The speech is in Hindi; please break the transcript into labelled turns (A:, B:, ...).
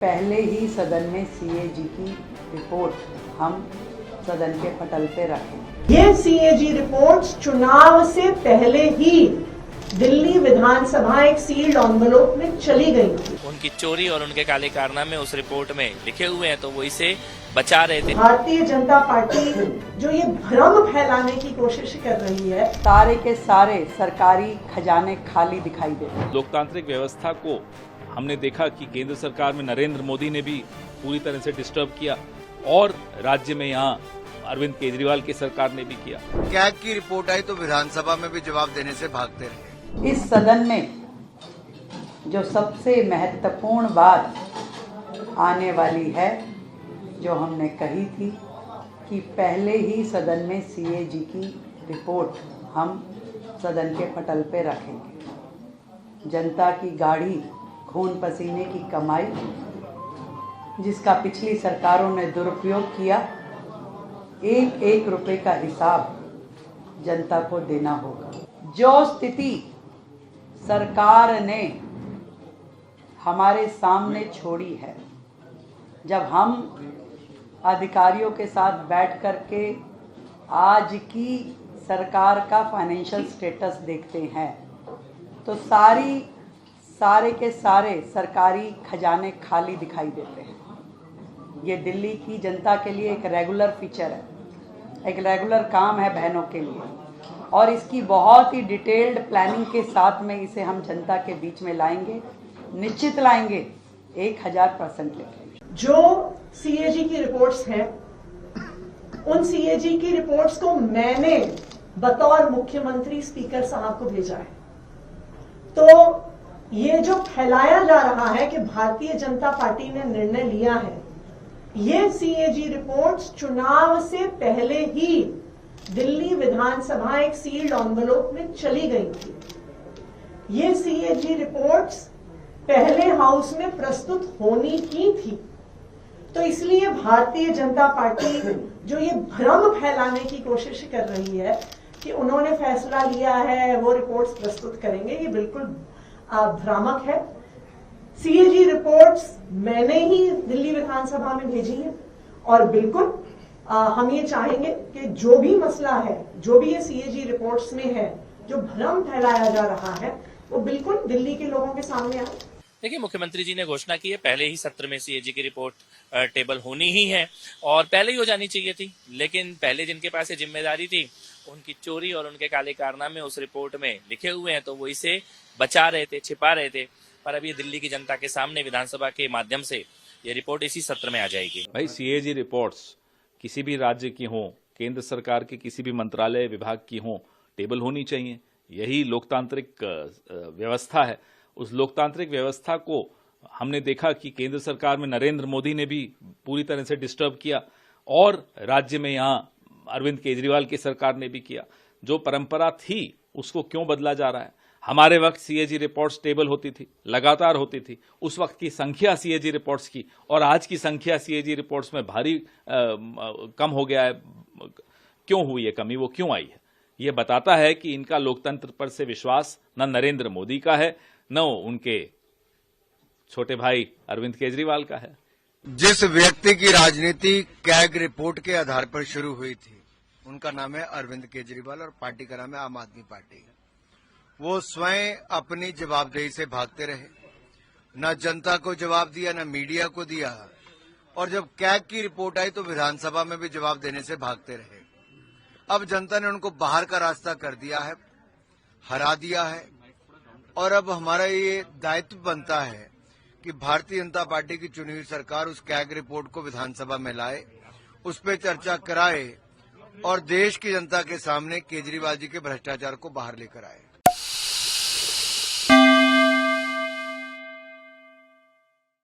A: पहले ही सदन में सीएजी की रिपोर्ट हम सदन के पटल पे रखें।
B: ये सीएजी रिपोर्ट्स चुनाव से पहले ही दिल्ली विधानसभा एक सील्ड एनवेलप में चली गई थी।
C: उनकी चोरी और उनके काले कारनामे उस रिपोर्ट में लिखे हुए हैं, तो वो इसे बचा रहे थे।
B: भारतीय जनता पार्टी जो ये भ्रम फैलाने की कोशिश कर रही है,
A: सारे के सारे सरकारी खजाने खाली दिखाई देते हैं।
D: लोकतांत्रिक व्यवस्था को हमने देखा कि केंद्र सरकार में नरेंद्र मोदी ने भी पूरी तरह से डिस्टर्ब किया और राज्य में यहाँ अरविंद केजरीवाल की सरकार ने भी किया।
E: कैग की रिपोर्ट आई तो विधानसभा में भी जवाब देने से भागते रहे।
A: इस सदन में जो सबसे महत्वपूर्ण बात आने वाली है, जो हमने कही थी कि पहले ही सदन में सीएजी की रिपोर्ट हम सदन के पटल पे रखेंगे। जनता की गाढ़ी खून पसीने की कमाई, जिसका पिछली सरकारों ने दुरुपयोग किया, एक एक रुपए का हिसाब जनता को देना होगा। जो स्थिति सरकार ने हमारे सामने छोड़ी है, जब हम अधिकारियों के साथ बैठ कर के आज की सरकार का फाइनेंशियल स्टेटस देखते हैं, तो सारे के सारे सरकारी खजाने खाली दिखाई देते हैं। ये दिल्ली की जनता के लिए एक रेगुलर फीचर है, एक रेगुलर काम है बहनों के लिए, और इसकी बहुत ही डिटेल्ड प्लानिंग के साथ में इसे हम जनता के बीच में लाएंगे, निश्चित लाएंगे 1000% लेके।
B: जो सीएजी की रिपोर्ट्स हैं, उन सीएजी की रिपोर्ट्स को मैंने बतौर मुख्यमंत्री स्पीकर साहब को भेजा है। तो ये जो फैलाया जा रहा है कि भारतीय जनता पार्टी ने निर्णय लिया है, ये सीएजी रिपोर्ट्स चुनाव से पहले ही दिल्ली विधानसभा एक सील्ड एनवेलप में चली गई थी। ये सीएजी रिपोर्ट्स पहले हाउस में प्रस्तुत होनी ही थी। तो इसलिए भारतीय जनता पार्टी जो ये भ्रम फैलाने की कोशिश कर रही है कि उन्होंने फैसला लिया है, वो रिपोर्ट्स प्रस्तुत करेंगे, ये बिल्कुल भ्रामक है। सीएजी रिपोर्ट्स मैंने ही दिल्ली विधानसभा में भेजी है और बिल्कुल हम ये चाहेंगे कि जो भी मसला है, जो भी ये सीएजी रिपोर्ट्स में है, जो भ्रम फैलाया जा रहा है, वो बिल्कुल दिल्ली के लोगों के सामने आए।
C: देखिए, मुख्यमंत्री जी ने घोषणा की है पहले ही सत्र में सीएजी की रिपोर्ट टेबल होनी ही है और पहले ही हो जानी चाहिए थी, लेकिन पहले जिनके पास ये जिम्मेदारी थी, उनकी चोरी और उनके काले कारनामे उस रिपोर्ट में लिखे हुए हैं, तो वो इसे बचा रहे थे, छिपा रहे थे। पर अभी दिल्ली की जनता के सामने विधानसभा के माध्यम से ये रिपोर्ट इसी सत्र में आ जाएगी।
D: भाई, सीएजी रिपोर्ट्स किसी भी राज्य की हो, केंद्र सरकार के किसी भी मंत्रालय विभाग की हो, टेबल होनी चाहिए। यही लोकतांत्रिक व्यवस्था है। उस लोकतांत्रिक व्यवस्था को हमने देखा कि केंद्र सरकार में नरेंद्र मोदी ने भी पूरी तरह से डिस्टर्ब किया और राज्य में यहाँ अरविंद केजरीवाल की सरकार ने भी किया। जो परंपरा थी उसको क्यों बदला जा रहा है? हमारे वक्त सीएजी रिपोर्ट्स टेबल होती थी, लगातार होती थी। उस वक्त की संख्या सीएजी रिपोर्ट्स की और आज की संख्या सीएजी रिपोर्ट्स में भारी कम हो गया है। क्यों हुई है कमी, वो क्यों आई है? ये बताता है कि इनका लोकतंत्र पर से विश्वास न नरेंद्र मोदी का है, न उनके छोटे भाई अरविंद केजरीवाल का है।
E: जिस व्यक्ति की राजनीति कैग रिपोर्ट के आधार पर शुरू हुई थी, उनका नाम है अरविंद केजरीवाल और पार्टी का नाम है आम आदमी पार्टी। वो स्वयं अपनी जवाबदेही से भागते रहे, न जनता को जवाब दिया, न मीडिया को दिया, और जब कैग की रिपोर्ट आई तो विधानसभा में भी जवाब देने से भागते रहे। अब जनता ने उनको बाहर का रास्ता कर दिया है, हरा दिया है, और अब हमारा ये दायित्व बनता है कि भारतीय जनता पार्टी की चुनी हुई सरकार उस कैग रिपोर्ट को विधानसभा में लाए, उस पर चर्चा कराए और देश की जनता के सामने केजरीवाल जी के भ्रष्टाचार को बाहर लेकर आए।